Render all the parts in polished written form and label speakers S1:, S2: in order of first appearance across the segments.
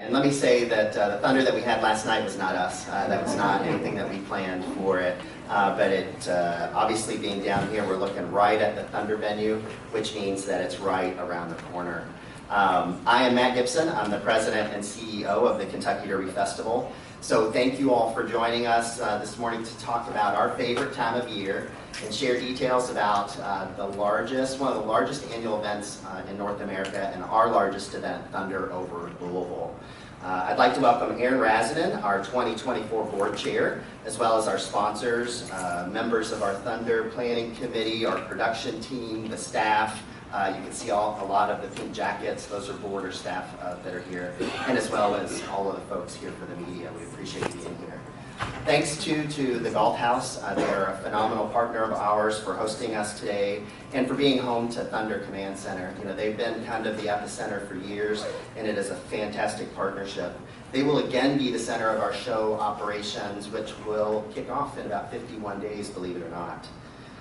S1: And let me say that the thunder that we had last night was not us. That was not anything that we planned for it. But it obviously being down here, we're looking right at the Thunder venue, which means that it's right around the corner. I am Matt Gibson. I'm the president and CEO of the Kentucky Derby Festival. So thank you all for joining us this morning to talk about our favorite time of year and share details about one of the largest annual events in North America and our largest event, Thunder over Louisville. I'd like to welcome Aaron Razinen, our 2024 board chair, as well as our sponsors, members of our Thunder planning committee, our production team, the staff. You can see a lot of the pink jackets. Those are board or staff that are here, and as well as all of the folks here for the media. We appreciate you being here. Thanks to the Golf House. They are a phenomenal partner of ours for hosting us today and for being home to Thunder Command Center. You know, they've been kind of the epicenter for years, and it is a fantastic partnership. They will again be the center of our show operations, which will kick off in about 51 days, believe it or not.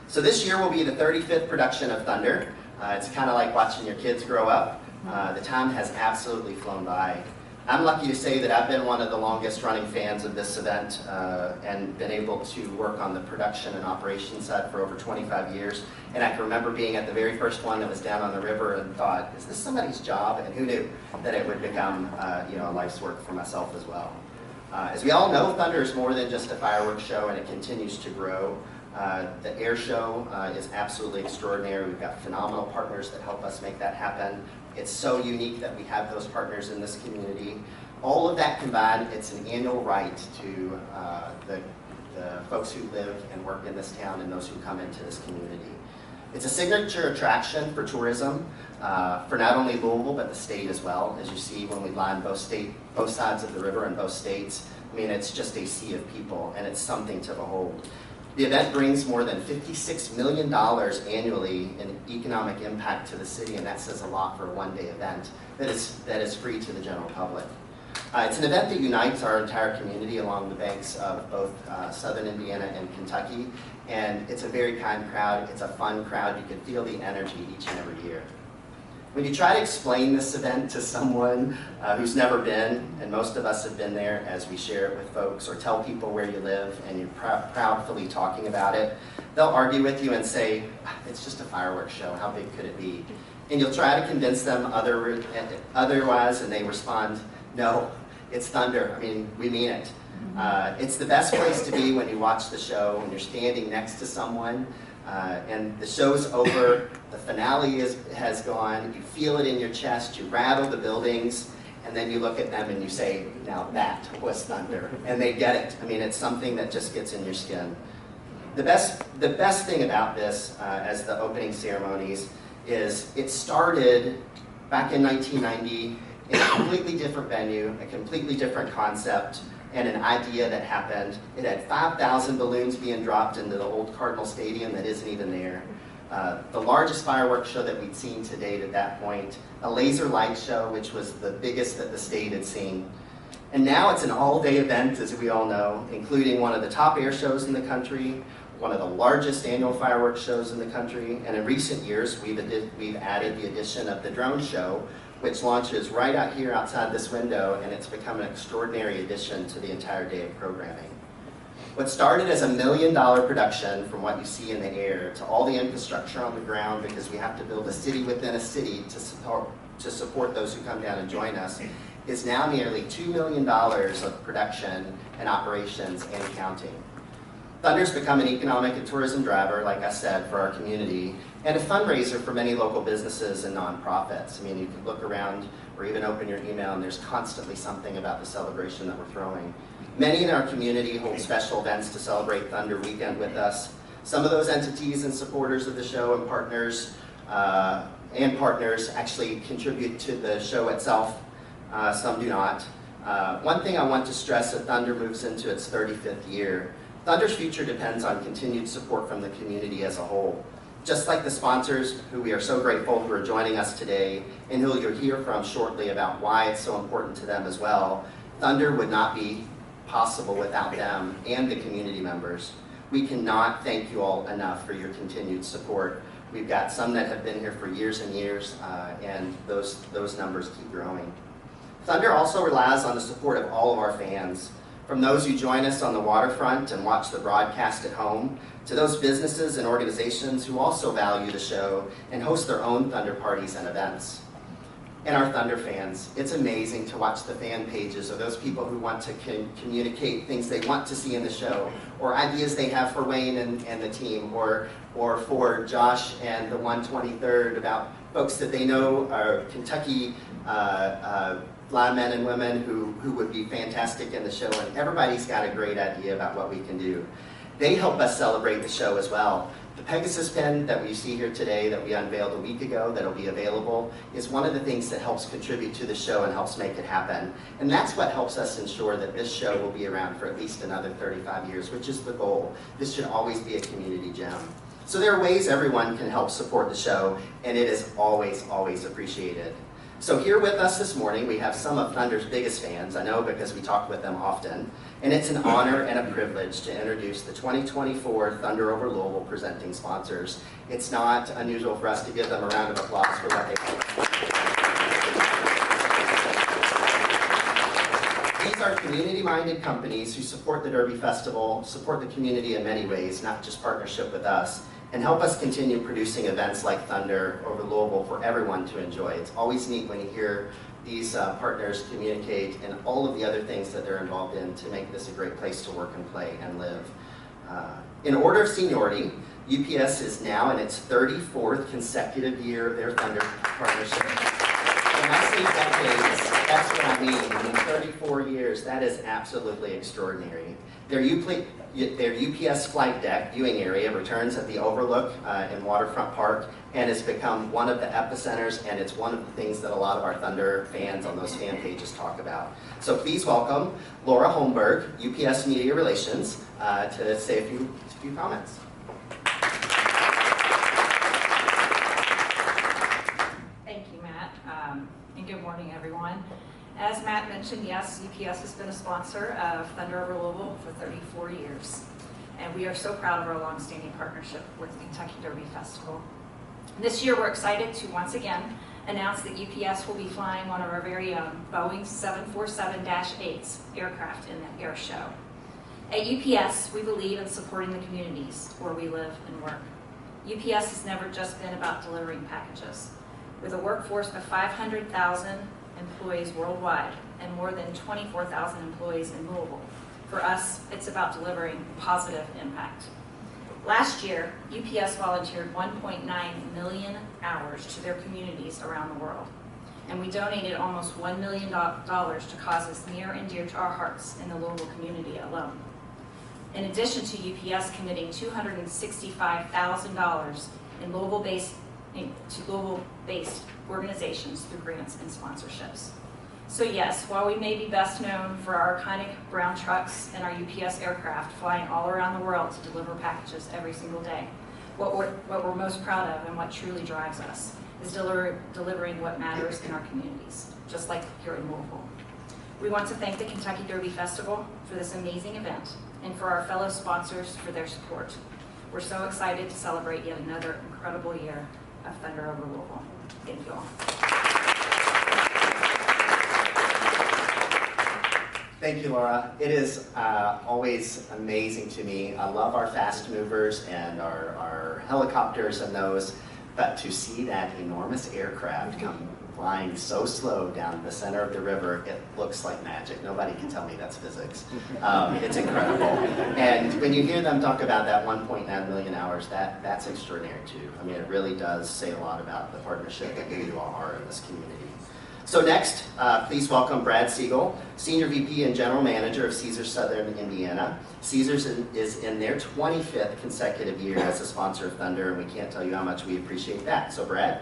S1: So this year will be the 35th production of Thunder. It's kind of like watching your kids grow up. The time has absolutely flown by. I'm lucky to say that I've been one of the longest running fans of this event and been able to work on the production and operations side for over 25 years. And I can remember being at the very first one that was down on the river and thought, is this somebody's job? And who knew that it would become a life's work for myself as well. As we all know, Thunder is more than just a fireworks show, and it continues to grow. The Airshow is absolutely extraordinary. We've got phenomenal partners that help us make that happen. It's so unique that we have those partners in this community. All of that combined, it's an annual right to the folks who live and work in this town and those who come into this community. It's a signature attraction for tourism for not only Louisville, but the state as well. As you see when we line both sides of the river in both states, I mean, it's just a sea of people, and it's something to behold. The event brings more than $56 million annually in economic impact to the city, and that says a lot for a one-day event that is free to the general public. It's an event that unites our entire community along the banks of both southern Indiana and Kentucky, and it's a very kind crowd. It's a fun crowd. You can feel the energy each and every year. When you try to explain this event to someone who's never been, and most of us have been there as we share it with folks, or tell people where you live and you're proudly talking about it, they'll argue with you and say, it's just a fireworks show, how big could it be? And you'll try to convince them otherwise, and they respond, no, it's Thunder. I mean, we mean it. It's the best place to be when you watch the show, when you're standing next to someone, and the show's over, the finale has gone, you feel it in your chest, you rattle the buildings, and then you look at them and you say, now that was Thunder. And they get it. I mean, it's something that just gets in your skin. The best thing about this, as the opening ceremonies, is it started back in 1990 in a completely different venue, a completely different concept, and an idea that happened. It had 5,000 balloons being dropped into the old Cardinal Stadium that isn't even there. The largest fireworks show that we'd seen to date at that point. A laser light show, which was the biggest that the state had seen. And now it's an all-day event, as we all know, including one of the top air shows in the country, one of the largest annual fireworks shows in the country, and in recent years we've added the addition of the drone show, which launches right out here outside this window, and it's become an extraordinary addition to the entire day of programming. What started as a $1 million production from what you see in the air to all the infrastructure on the ground, because we have to build a city within a city to support those who come down and join us, is now nearly $2 million of production and operations and counting. Thunder's become an economic and tourism driver, like I said, for our community, and a fundraiser for many local businesses and nonprofits. I mean, you can look around or even open your email and there's constantly something about the celebration that we're throwing. Many in our community hold special events to celebrate Thunder Weekend with us. Some of those entities and supporters of the show and partners actually contribute to the show itself. Some do not. One thing I want to stress as Thunder moves into its 35th year, Thunder's future depends on continued support from the community as a whole. Just like the sponsors, who we are so grateful who are joining us today, and who you'll hear from shortly about why it's so important to them as well, Thunder would not be possible without them and the community members. We cannot thank you all enough for your continued support. We've got some that have been here for years and years, and those numbers keep growing. Thunder also relies on the support of all of our fans, from those who join us on the waterfront and watch the broadcast at home, to those businesses and organizations who also value the show and host their own Thunder parties and events. And our Thunder fans, it's amazing to watch the fan pages of those people who want to communicate things they want to see in the show, or ideas they have for Wayne and the team, or for Josh and the 123rd, about folks that they know are Kentucky linemen and women who would be fantastic in the show, and everybody's got a great idea about what we can do. They help us celebrate the show as well. The Pegasus pen that we see here today that we unveiled a week ago that'll be available is one of the things that helps contribute to the show and helps make it happen. And that's what helps us ensure that this show will be around for at least another 35 years, which is the goal. This should always be a community gem. So there are ways everyone can help support the show, and it is always, always appreciated. So here with us this morning, we have some of Thunder's biggest fans, I know because we talk with them often, and it's an honor and a privilege to introduce the 2024 Thunder over Louisville presenting sponsors. It's not unusual for us to give them a round of applause for what they do. These are community-minded companies who support the Derby Festival, support the community in many ways, not just partnership with us, and help us continue producing events like Thunder over Louisville for everyone to enjoy. It's always neat when you hear these partners communicate and all of the other things that they're involved in to make this a great place to work and play and live. In order of seniority, UPS is now in its 34th consecutive year of their Thunder partnership. When I say decades, that's what I mean. In 34 years, that is absolutely extraordinary. Their UPS flight deck viewing area returns at the Overlook in Waterfront Park and has become one of the epicenters, and it's one of the things that a lot of our Thunder fans on those fan pages talk about. So please welcome Laura Holmberg, UPS Media Relations, to say a few comments.
S2: Thank you, Matt, and good morning, everyone. As Matt mentioned, yes, UPS has been a sponsor of Thunder over Louisville for 34 years. And we are so proud of our long-standing partnership with the Kentucky Derby Festival. This year, we're excited to once again announce that UPS will be flying one of our very own Boeing 747-8s aircraft in the Airshow. At UPS, we believe in supporting the communities where we live and work. UPS has never just been about delivering packages. With a workforce of 500,000 employees worldwide and more than 24,000 employees in Louisville. For us, it's about delivering positive impact. Last year, UPS volunteered 1.9 million hours to their communities around the world, and we donated almost $1 million to causes near and dear to our hearts in the Louisville community alone. In addition to UPS committing $265,000 in Louisville-based organizations through grants and sponsorships. So yes, while we may be best known for our iconic brown trucks and our UPS aircraft flying all around the world to deliver packages every single day, what we're most proud of and what truly drives us is delivering what matters in our communities, just like here in Louisville. We want to thank the Kentucky Derby Festival for this amazing event and for our fellow sponsors for their support. We're so excited to celebrate yet another incredible year of Thunder over Louisville. Thank you all.
S1: Thank you, Laura. It is always amazing to me. I love our fast movers and our helicopters and those, but to see that enormous aircraft come flying so slow down the center of the river, it looks like magic. Nobody can tell me that's physics. It's incredible. And when you hear them talk about that 1.9 million hours, that's extraordinary too. I mean, it really does say a lot about the partnership that you all are in this community. So next, please welcome Brad Siegel, Senior VP and General Manager of Caesars Southern Indiana. Caesars is in their 25th consecutive year as a sponsor of Thunder, and we can't tell you how much we appreciate that. So Brad.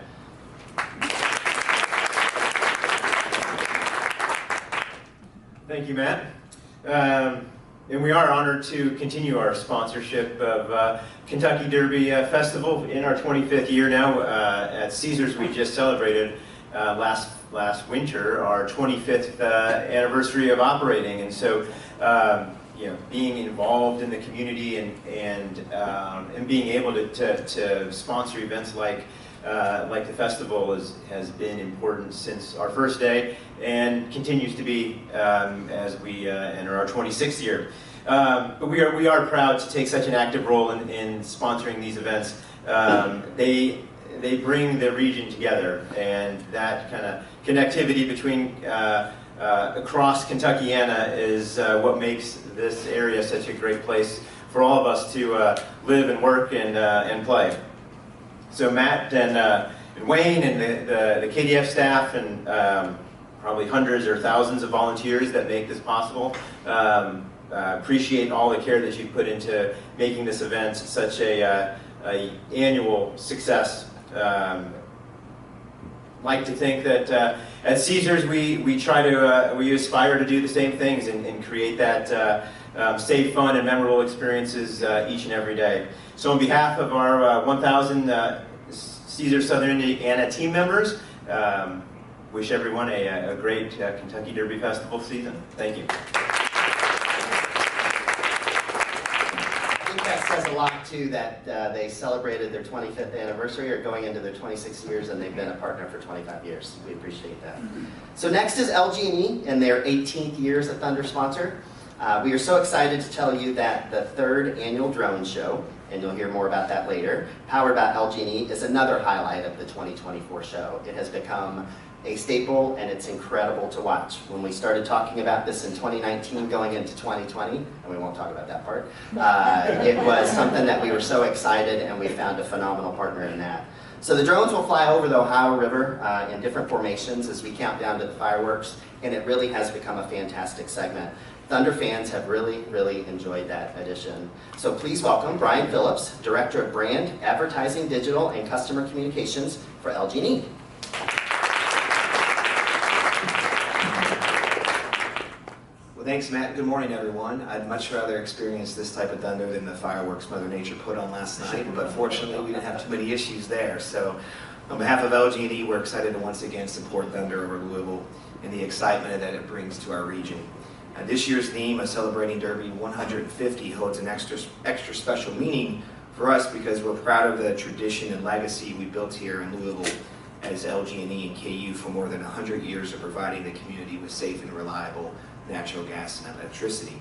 S3: Thank you, Matt. And we are honored to continue our sponsorship of Kentucky Derby Festival in our 25th year now. At Caesars, we just celebrated last winter our 25th anniversary of operating, and so being involved in the community and being able to sponsor events like like the festival has been important since our first day and continues to be as we enter our 26th year. But we are proud to take such an active role in sponsoring these events. They bring the region together, and that kind of connectivity between across Kentuckiana is what makes this area such a great place for all of us to live and work and play. So Matt and Wayne and the KDF staff and probably hundreds or thousands of volunteers that make this possible. Appreciate all the care that you put into making this event such a annual success. Like to think that at Caesars we try to we aspire to do the same things and create that safe, fun, and memorable experiences each and every day. So on behalf of our 1,000 Caesars Southern Indiana team members, wish everyone a great Kentucky Derby Festival season. Thank you.
S1: I think that says a lot too, that they celebrated their 25th anniversary or going into their 26 years, and they've been a partner for 25 years. We appreciate that. So next is LG&E and their 18th year as a Thunder sponsor. We are so excited to tell you that the 3rd annual drone show, and you'll hear more about that later, powered by LG&E, is another highlight of the 2024 show. It has become a staple, and it's incredible to watch. When we started talking about this in 2019 going into 2020, and we won't talk about that part, it was something that we were so excited, and we found a phenomenal partner in that. So the drones will fly over the Ohio River in different formations as we count down to the fireworks, and it really has become a fantastic segment. Thunder fans have really, really enjoyed that addition. So please welcome Brian Phillips, Director of Brand, Advertising, Digital, and Customer Communications for LG&E.
S4: Thanks, Matt. Good morning, everyone. I'd much rather experience this type of thunder than the fireworks Mother Nature put on last night, but fortunately we didn't have too many issues there. So on behalf of LG&E, we're excited to once again support Thunder over Louisville and the excitement that it brings to our region. This year's theme of celebrating Derby 150 holds an extra special meaning for us because we're proud of the tradition and legacy we built here in Louisville as LG&E and KU for more than 100 years of providing the community with safe and reliable natural gas and electricity.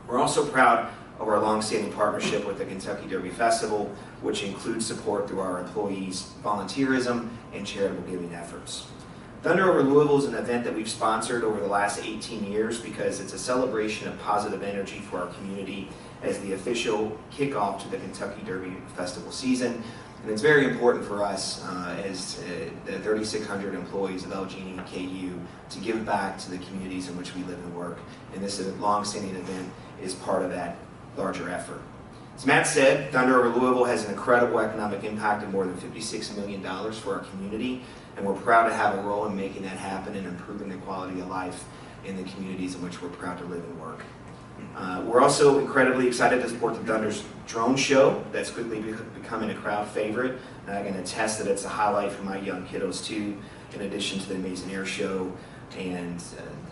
S4: We're also proud of our long-standing partnership with the Kentucky Derby Festival, which includes support through our employees' volunteerism and charitable giving efforts. Thunder over Louisville is an event that we've sponsored over the last 18 years because it's a celebration of positive energy for our community as the official kickoff to the Kentucky Derby Festival season. And it's very important for us as the 3,600 employees of LG&E and KU to give back to the communities in which we live and work. And this long-standing event is part of that larger effort. As Matt said, Thunder over Louisville has an incredible economic impact of more than $56 million for our community, and we're proud to have a role in making that happen and improving the quality of life in the communities in which we're proud to live and work. We're also incredibly excited to support the Thunder's drone show that's quickly becoming a crowd favorite. And I can attest that it's a highlight for my young kiddos too, in addition to the amazing Airshow and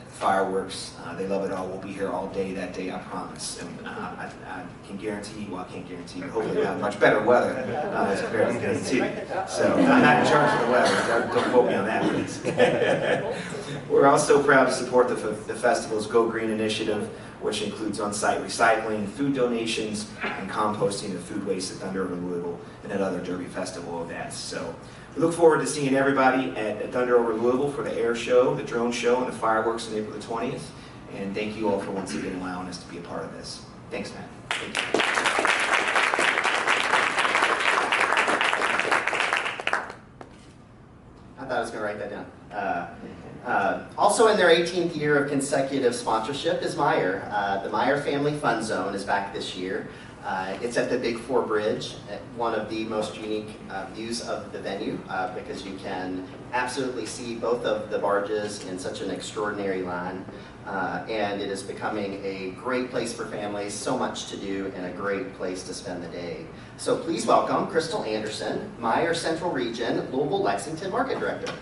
S4: fireworks. They love it all. We'll be here all day that day, I promise. And I can guarantee, well I can't guarantee, but hopefully we'll have much better weather as compared to Tennessee. So I'm not in charge of the weather, don't quote me on that please. We're also proud to support the festival's Go Green initiative, which includes on-site recycling, food donations, and composting of food waste at Thunder over Louisville and at other Derby Festival events. So we look forward to seeing everybody at Thunder over Louisville for the air show, the drone show, and the fireworks on April the 20th. And thank you all for once again allowing us to be a part of this. Thanks, Matt. Thank you.
S1: I thought I was going to write that down. Also in their 18th year of consecutive sponsorship is Meijer. The Meijer Family Fun Zone is back this year. It's at the Big Four Bridge, at one of the most unique views of the venue because you can absolutely see both of the barges in such an extraordinary line. And it is becoming a great place for families, so much to do, and a great place to spend the day. So please welcome Crystal Anderson, Meijer Central Region, Louisville Lexington Market Director.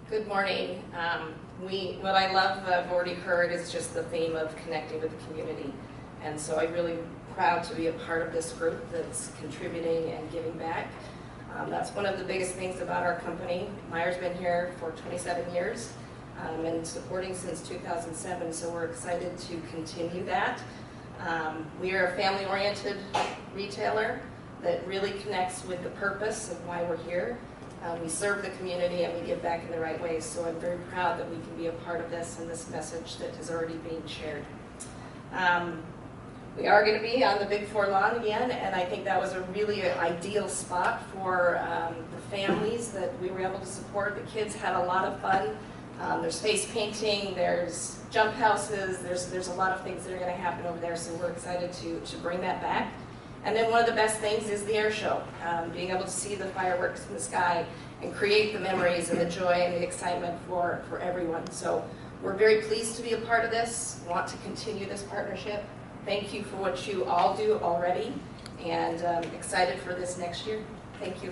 S5: Good morning. What I love, I've already heard, is just the theme of connecting with the community. And so I'm really proud to be a part of this group that's contributing and giving back. That's one of the biggest things about our company. Meijer's been here for 27 years and supporting since 2007, so we're excited to continue that. We are a family-oriented retailer that really connects with the purpose of why we're here. We serve the community and we give back in the right ways, so I'm very proud that we can be a part of this and this message that is already being shared. We are going to be on the Big Four lawn again, and I think that was a really ideal spot for the families that we were able to support. The kids had a lot of fun. There's face painting, there's jump houses, there's a lot of things that are going to happen over there, so we're excited to bring that back. And then one of the best things is the air show, being able to see the fireworks in the sky and create the memories and the joy and the excitement for everyone. So we're very pleased to be a part of this, want to continue this partnership. Thank you for what you all do already, and excited for this next year. Thank you.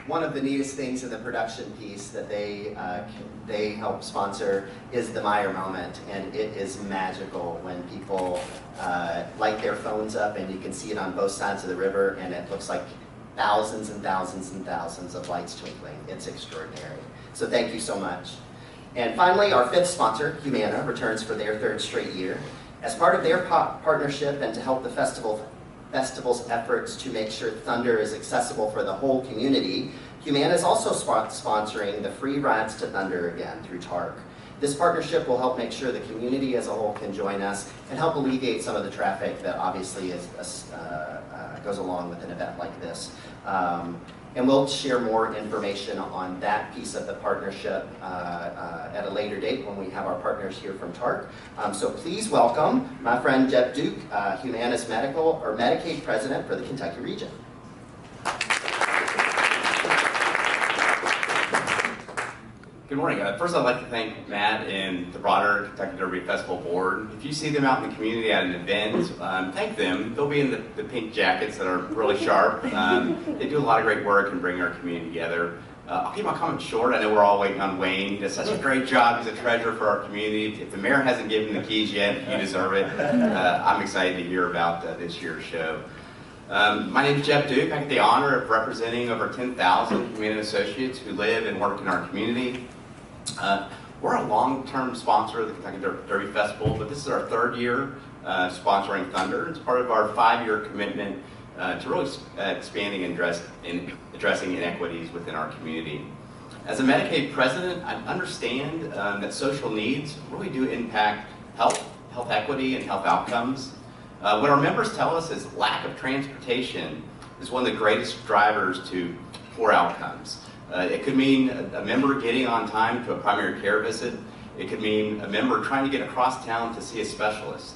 S1: One of the neatest things in the production piece that they help sponsor is the Meijer moment, and it is magical when people light their phones up and you can see it on both sides of the river, and it looks like thousands and thousands and thousands of lights twinkling. It's extraordinary. So thank you so much. And finally, our fifth sponsor, Humana, returns for their third straight year. As part of their partnership and to help the festival's efforts to make sure Thunder is accessible for the whole community, Humana is also sponsoring the free rides to Thunder again through TARC. This partnership will help make sure the community as a whole can join us and help alleviate some of the traffic that obviously goes along with an event like this. And we'll share more information on that piece of the partnership at a later date when we have our partners here from TARC. So please welcome my friend Jeb Duke, Humana's Medicaid President for the Kentucky region.
S6: Good morning. First, I'd like to thank Matt and the broader Kentucky Derby Festival Board. If you see them out in the community at an event, thank them. They'll be in the pink jackets that are really sharp. They do a lot of great work and bring our community together. I'll keep my comments short. I know we're all waiting on Wayne. He does such a great job. He's a treasure for our community. If the mayor hasn't given the keys yet, you deserve it. I'm excited to hear about this year's show. My name is Jeb Duke. I get the honor of representing over 10,000 Humana associates who live and work in our community. We're a long-term sponsor of the Kentucky Derby Festival, but this is our third year sponsoring Thunder. It's part of our 5-year commitment to really expanding and addressing inequities within our community. As a Medicaid president, I understand that social needs really do impact health equity, and health outcomes. What our members tell us is lack of transportation is one of the greatest drivers to poor outcomes. It could mean a member getting on time to a primary care visit. It could mean a member trying to get across town to see a specialist.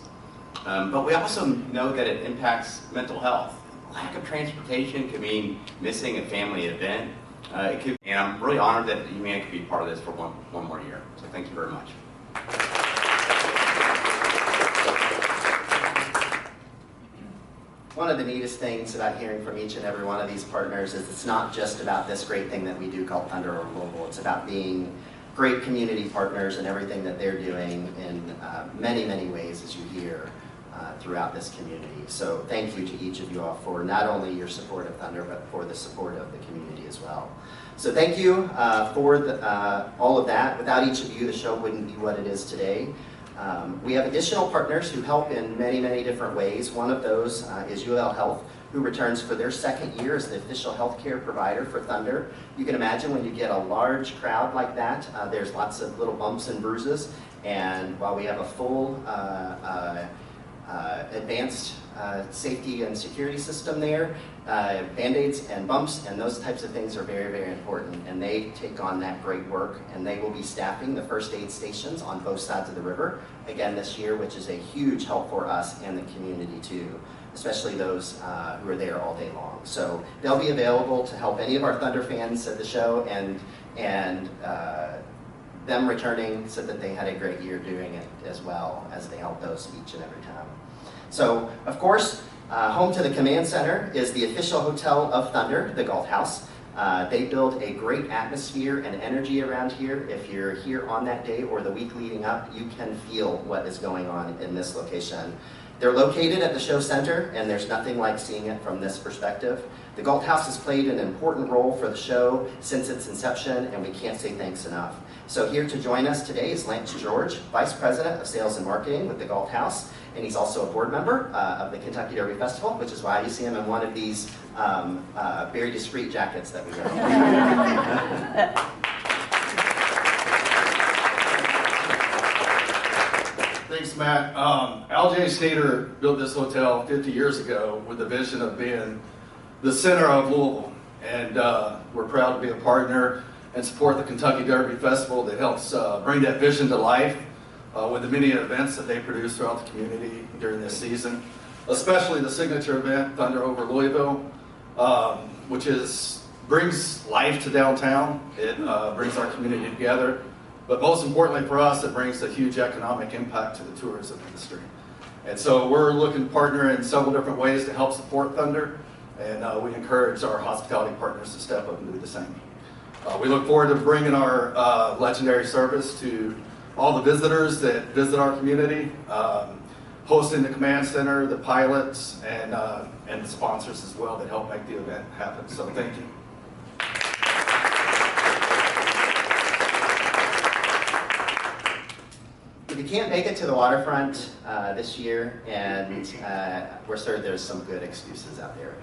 S6: But we also know that it impacts mental health. Lack of transportation could mean missing a family event. And I'm really honored that Humana could be part of this for one more year. So thank you very much.
S1: One of the neatest things about hearing from each and every one of these partners is it's not just about this great thing that we do called Thunder or Louisville. It's about being great community partners and everything that they're doing in many, many ways, as you hear throughout this community. So thank you to each of you all for not only your support of Thunder, but for the support of the community as well. So thank you for all of that. Without each of you, the show wouldn't be what it is today. We have additional partners who help in many, many different ways. One of those is UL Health, who returns for their second year as the official healthcare provider for Thunder. You can imagine when you get a large crowd like that, there's lots of little bumps and bruises. And while we have a full advanced safety and security system there, Band-Aids and bumps and those types of things are very, very important, and they take on that great work, and they will be staffing the first aid stations on both sides of the river again this year, which is a huge help for us and the community too, especially those who are there all day long. So they'll be available to help any of our Thunder fans at the show, and them returning so that they had a great year doing it as well as they help those each and every time. So, of course, home to the command center is the official hotel of Thunder, the Golf House. They build a great atmosphere and energy around here. If you're here on that day or the week leading up, you can feel what is going on in this location. They're located at the show center, and there's nothing like seeing it from this perspective. The Galt House has played an important role for the show since its inception, and we can't say thanks enough. So here to join us today is Lance George, Vice President of Sales and Marketing with the Galt House, and he's also a board member of the Kentucky Derby Festival, which is why you see him in one of these very discreet jackets that we wear.
S7: Thanks, Matt. LG&E built this hotel 50 years ago with the vision of being the center of Louisville, and we're proud to be a partner and support the Kentucky Derby Festival that helps bring that vision to life with the many events that they produce throughout the community during this season, especially the signature event, Thunder over Louisville, which brings life to downtown. It brings our community together. But most importantly for us, it brings a huge economic impact to the tourism industry. And so we're looking to partner in several different ways to help support Thunder, and we encourage our hospitality partners to step up and do the same. We look forward to bringing our legendary service to all the visitors that visit our community, hosting the command center, the pilots, and the sponsors as well that help make the event happen. So thank you.
S1: If you can't make it to the waterfront this year, and we're certain there's some good excuses out there,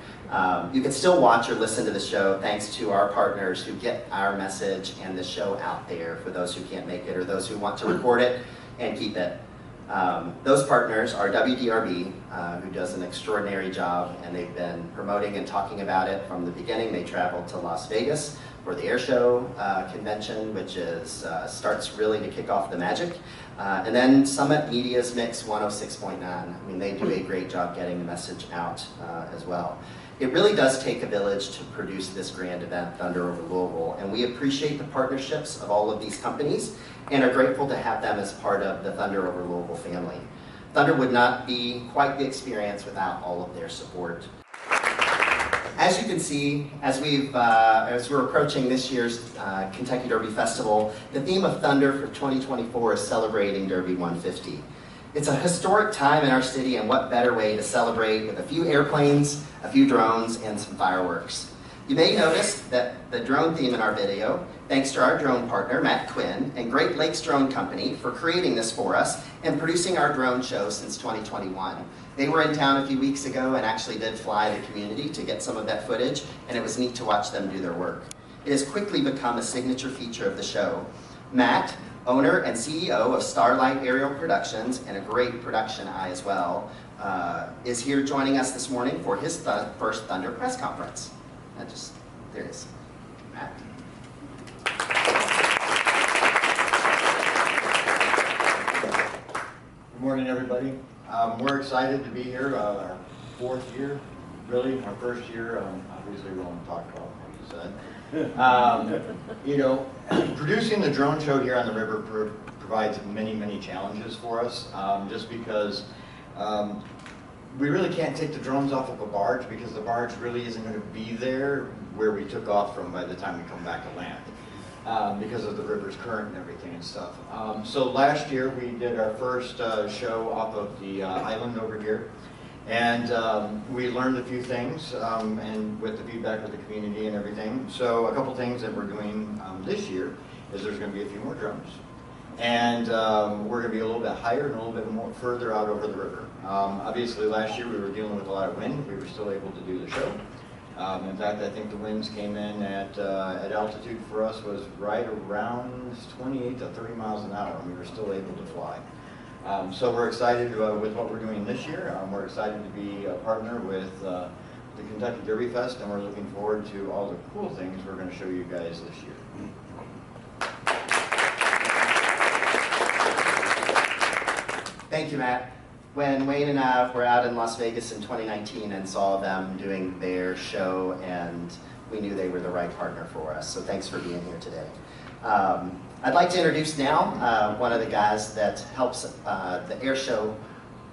S1: you can still watch or listen to the show thanks to our partners who get our message and the show out there for those who can't make it or those who want to record it and keep it. Those partners are WDRB, who does an extraordinary job, and they've been promoting and talking about it from the beginning. They traveled to Las Vegas for the Airshow convention, which starts really to kick off the magic. And then Summit Media's Mix 106.9. I mean, they do a great job getting the message out as well. It really does take a village to produce this grand event, Thunder over Louisville, and we appreciate the partnerships of all of these companies and are grateful to have them as part of the Thunder over Louisville family. Thunder would not be quite the experience without all of their support. As you can see, as we're approaching this year's Kentucky Derby Festival, the theme of Thunder for 2024 is celebrating Derby 150. It's a historic time in our city, and what better way to celebrate with a few airplanes, a few drones, and some fireworks. You may notice that the drone theme in our video, thanks to our drone partner, Matt Quinn, and Great Lakes Drone Company for creating this for us and producing our drone show since 2021. They were in town a few weeks ago and actually did fly the community to get some of that footage, and it was neat to watch them do their work. It has quickly become a signature feature of the show. Matt, owner and CEO of Starlight Aerial Productions, and a great production eye as well, is here joining us this morning for his first Thunder press conference. There it is. Matt.
S8: Good morning, everybody. We're excited to be here, our fourth year, really, our first year. Obviously, we won't talk about what you said. Producing the drone show here on the river provides many, many challenges for us, just because we really can't take the drones off of a barge because the barge really isn't going to be there where we took off from by the time we come back to land. Because of the river's current and everything and stuff. So last year we did our first show off of the island over here, and we learned a few things and with the feedback of the community and everything. So a couple things that we're doing this year is there's going to be a few more drones, and we're going to be a little bit higher and a little bit more further out over the river. Obviously last year we were dealing with a lot of wind. We were still able to do the show. In fact, I think the winds came in at altitude for us was right around 28 to 30 miles an hour, and we were still able to fly. So we're excited with what we're doing this year. We're excited to be a partner with the Kentucky Derby Fest, and we're looking forward to all the cool things we're going to show you guys this year.
S1: Thank you, Matt. When Wayne and I were out in Las Vegas in 2019 and saw them doing their show, and we knew they were the right partner for us. So thanks for being here today. I'd like to introduce now one of the guys that helps the Airshow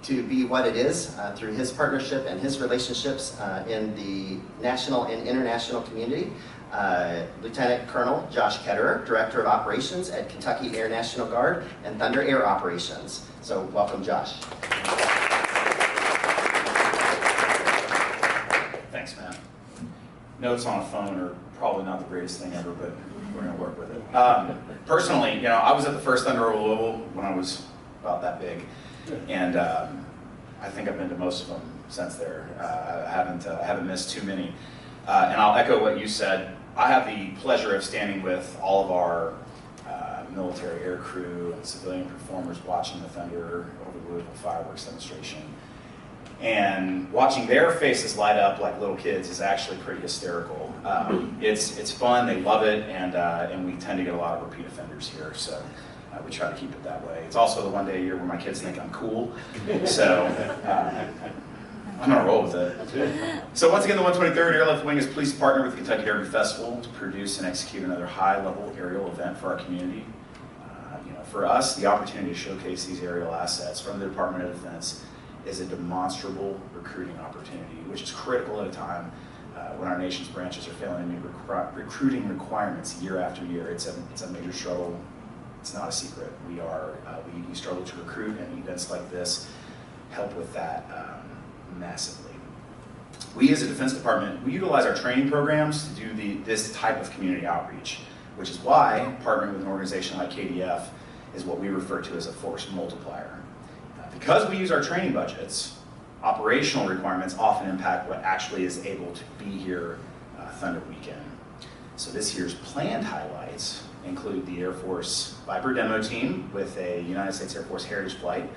S1: to be what it is through his partnership and his relationships in the national and international community. Lieutenant Colonel Josh Ketterer, Director of Operations at Kentucky Air National Guard and Thunder Air Operations. So welcome, Josh.
S9: Thanks, Matt. Notes on a phone are probably not the greatest thing ever, but we're going to work with it. Personally, you know, I was at the first Thunder over Louisville when I was about that big, and I think I've been to most of them since there. I haven't missed too many. And I'll echo what you said. I have the pleasure of standing with all of our military air crew and civilian performers watching the Thunder over the Louisville fireworks demonstration. And watching their faces light up like little kids is actually pretty hysterical. It's fun, they love it, and we tend to get a lot of repeat offenders here, so we try to keep it that way. It's also the one day a year where my kids think I'm cool, so I'm gonna roll with it. So once again, the 123rd Airlift Wing is pleased to partner with the Kentucky Derby Festival to produce and execute another high-level aerial event for our community. For us, the opportunity to showcase these aerial assets from the Department of Defense is a demonstrable recruiting opportunity, which is critical at a time when our nation's branches are failing to meet recruiting requirements year after year. It's a major struggle. It's not a secret. We struggle to recruit, and events like this help with that massively. We as a Defense Department, we utilize our training programs to do this type of community outreach, which is why partnering with an organization like KDF is what we refer to as a force multiplier. Because we use our training budgets, operational requirements often impact what actually is able to be here Thunder Weekend. So this year's planned highlights include the Air Force Viper demo team with a United States Air Force Heritage Flight,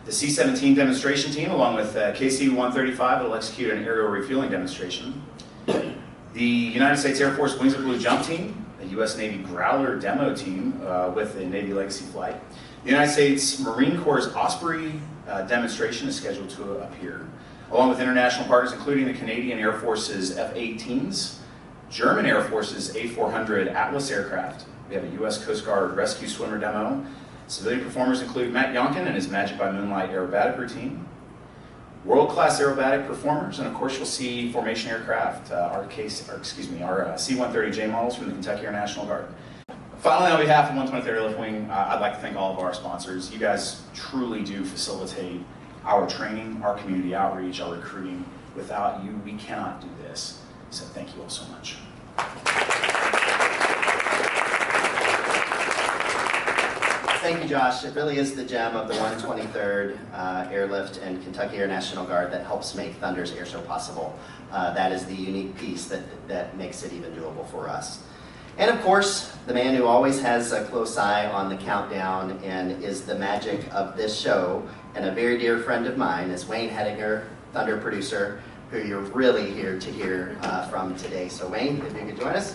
S9: the C-17 demonstration team along with KC-135 that will execute an aerial refueling demonstration, the United States Air Force Wings of Blue jump team, a U.S. Navy Growler demo team with a Navy Legacy flight. The United States Marine Corps' Osprey demonstration is scheduled to appear, along with international partners including the Canadian Air Force's F-18s, German Air Force's A400 Atlas aircraft. We have a U.S. Coast Guard rescue swimmer demo. Civilian performers include Matt Yonkin and his Magic by Moonlight aerobatic routine. World-class aerobatic performers, and of course you'll see formation aircraft, our C-130J models from the Kentucky Air National Guard. Finally, on behalf of 123rd Airlift Wing, I'd like to thank all of our sponsors. You guys truly do facilitate our training, our community outreach, our recruiting. Without you, we cannot do this. So thank you all so much.
S1: Thank you, Josh. It really is the gem of the 123rd Airlift and Kentucky Air National Guard that helps make Thunder's Airshow possible. That is the unique piece that makes it even doable for us. And of course, the man who always has a close eye on the countdown and is the magic of this show, and a very dear friend of mine, is Wayne Hedinger, Thunder producer, who you're really here to hear from today. So Wayne, if you could join us.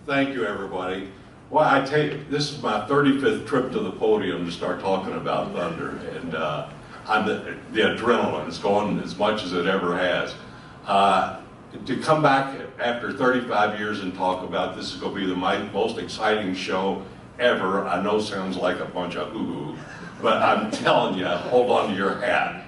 S10: Thank you, everybody. Well, I tell you, this is my 35th trip to the podium to start talking about Thunder, and the adrenaline is going as much as it ever has. To come back after 35 years and talk about this is going to be the most exciting show ever. I know sounds like a bunch of hoo-hoo, but I'm telling you, hold on to your hat.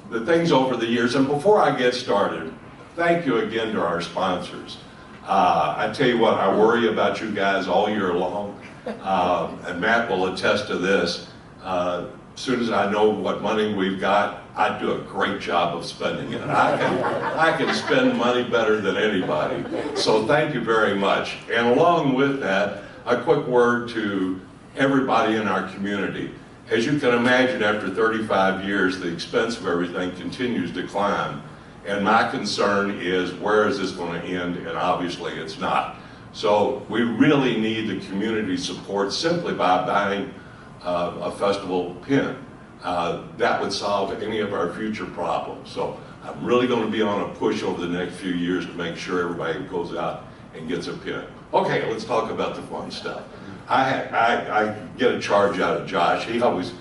S10: The things over the years, and before I get started, thank you again to our sponsors. I tell you what, I worry about you guys all year long, and Matt will attest to this. As soon as I know what money we've got, I do a great job of spending it. I can spend money better than anybody. So thank you very much. And along with that, a quick word to everybody in our community. As you can imagine, after 35 years, the expense of everything continues to climb. And my concern is, where is this going to end? And obviously it's not. So we really need the community support simply by buying a festival pin. That would solve any of our future problems. So I'm really going to be on a push over the next few years to make sure everybody goes out and gets a pin. Okay, let's talk about the fun stuff. I get a charge out of Josh. He always,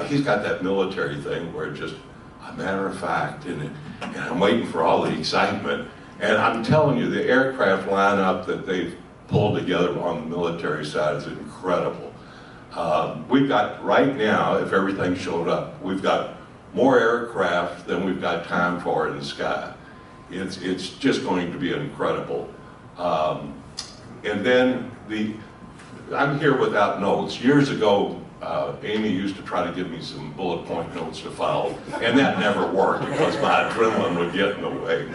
S10: he's got that military thing where just, a matter of fact, and I'm waiting for all the excitement. And I'm telling you, the aircraft lineup that they've pulled together on the military side is incredible. We've got, right now, if everything showed up, we've got more aircraft than we've got time for in the sky. It's just going to be incredible. And then I'm here without notes. Years ago, Amy used to try to give me some bullet point notes to follow, and that never worked because my adrenaline would get in the way.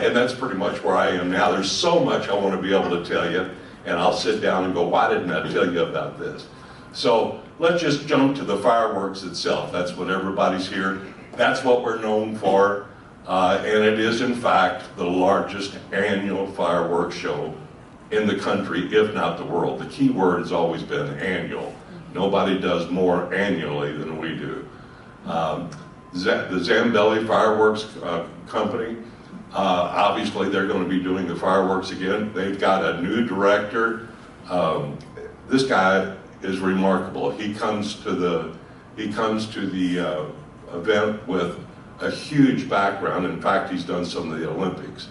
S10: And that's pretty much where I am now. There's so much I want to be able to tell you, and I'll sit down and go, why didn't I tell you about this? So let's just jump to the fireworks itself. That's what everybody's here. That's what we're known for. And it is, in fact, the largest annual fireworks show in the country, if not the world. The key word has always been annual. Nobody does more annually than we do. The Zambelli Fireworks Company, obviously they're going to be doing the fireworks again. They've got a new director. This guy is remarkable. He comes to the event with a huge background. In fact, he's done some of the Olympics.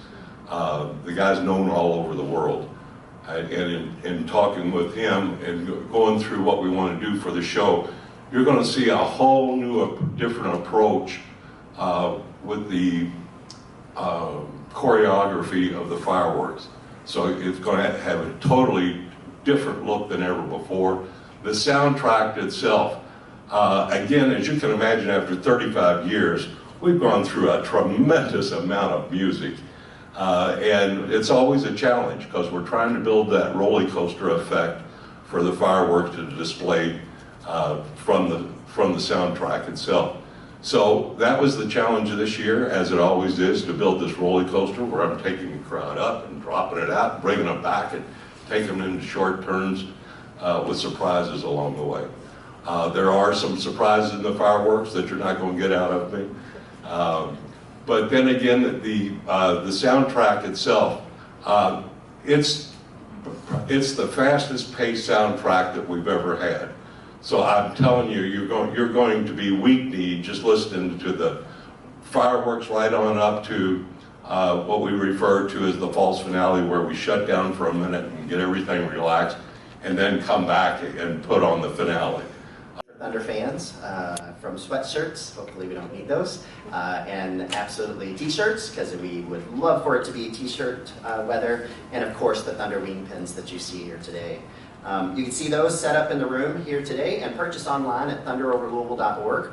S10: The guy's known all over the world. And in talking with him and going through what we want to do for the show, you're going to see a whole new, different approach with the choreography of the fireworks. So it's going to have a totally different look than ever before. The soundtrack itself, again, as you can imagine, after 35 years, we've gone through a tremendous amount of music. And it's always a challenge because we're trying to build that roller coaster effect for the fireworks to display from the soundtrack itself. So that was the challenge of this year, as it always is, to build this roller coaster where I'm taking the crowd up and dropping it out, and bringing them back and taking them into short turns with surprises along the way. There are some surprises in the fireworks that you're not going to get out of me. But then again, the soundtrack itself, it's the fastest paced soundtrack that we've ever had. So I'm telling you, you're going to be weak-kneed just listening to the fireworks right on up to what we refer to as the false finale, where we shut down for a minute and get everything relaxed, and then come back and put on the finale.
S1: Thunder fans, from sweatshirts, hopefully we don't need those, and absolutely t-shirts, because we would love for it to be t-shirt weather, and of course the Thunder wing pins that you see here today. You can see those set up in the room here today and purchase online at thunderoverlouisville.org,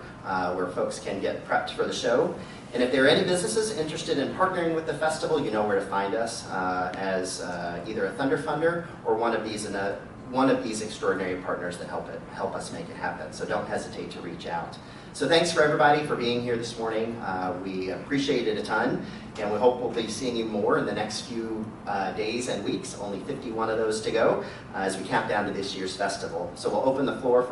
S1: where folks can get prepped for the show. And if there are any businesses interested in partnering with the festival, you know where to find us as either a Thunder Funder or one of these extraordinary partners that help us make it happen. So don't hesitate to reach out. So thanks for everybody for being here this morning. We appreciate it a ton, and we hope we'll be seeing you more in the next few days and weeks. Only 51 of those to go as we count down to this year's festival. So we'll open the floor for